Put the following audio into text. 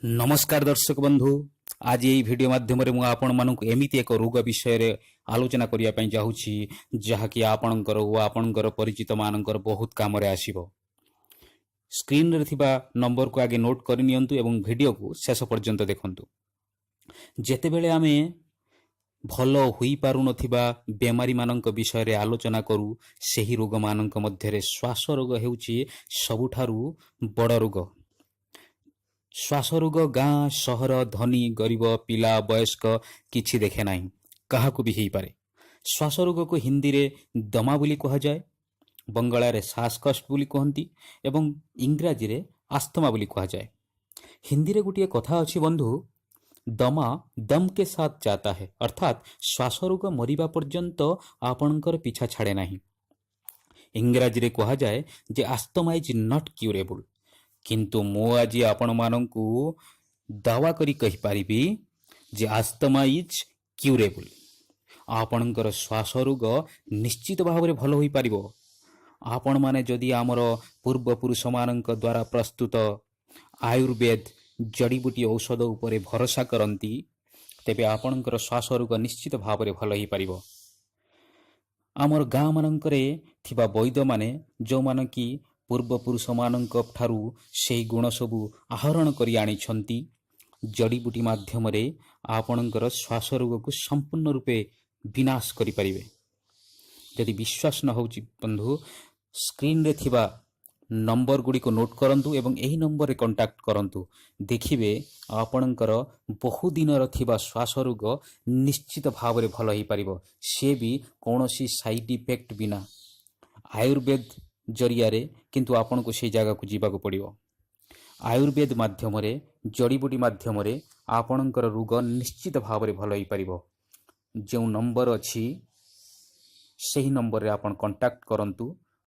नमस्कार दर्शक बंधु। आज यही वीडियो माध्यम रे आपण मानक एमिति एक रोग विषय रे आलोचना करिया पई चाहूछि जहाँकि आपणकर व आपणकर परिचित मानकर बहुत काम रे आसीबो। स्क्रीन रे थिबा नंबर को आगे नोट करि नियंतु एवं वीडियो को शेष पर्यंत देखंतु। जेतेबेले आमे भल होई पारु नथिबा बेमारी मानक विषय रे आलोचना करू सेही रोग मानक मध्य रे श्वास रोग हेउछि सबुठारु बड़ रोग। श्वास रोग गाँ सहर धनी गरीब पिला वयस्क किछि देखे नाही, काहाकु भी पारे। श्वास रोग को हिंदी रे दमा बोली कहा जाए, बंगाला रे श्वासकष्ट बोली कहती एवं इंग्राजी रे आस्थमा बोली कहा जाए। हिंदी रे गोटे कथा अछि बंधु, दमा दम के साथ जाता है, अर्थात श्वास रोग मरिबा पर्यंत आपणकर पीछा छाड़े नाही। इंग्राजी रे कहा जाए जे आस्थमा इज नॉट क्यूरेबल, किंतु मो आज आपण मानंकु दावा करी कहि पारिबी जे आस्थमा इज क्यूरेबल। आपणकर श्वास रोग निश्चित भाव में भल होई पारिबो। आपण माने जदि आमर पूर्व पुरुष मानंक द्वारा प्रस्तुत आयुर्वेद जड़ीबूटी औषध उपरे भरोसा करंती तेबे आपणकर श्वास रोग निश्चित भाव में भल होई पारिबो। आमर गाँ मानंकरे थिबा वैद्य माने जो मान की पूर्व पुरुष मानंक ठारू सेही गुण सबु आहरण करी आनिछंती, जड़ीबूटी माध्यम रे आपणकर श्वास रोग को संपूर्ण रूपे विनाश करि परिबे। यदि विश्वास न होउची बंधु, स्क्रीन रे थिबा नंबर गुडी को नोट करंतु एवं एही नंबर रे कांटेक्ट करंतु। देखिबे आपणकर बहु दिन र थिबा श्वास रोग निश्चित भाव रे भल होई परिबो, से भी कोनोसी साइड इफेक्ट बिना आयुर्वेद जरिया रे। किंतु आपन को से जगह को जीवा को पड़िबो। आयुर्वेद माध्यम रे जड़ीबूटी माध्यम रे आपणकर रोग निश्चित भाव रे भल होई परिबो। जो नंबर अछि सेही नंबर रे आपन कांटेक्ट करंतु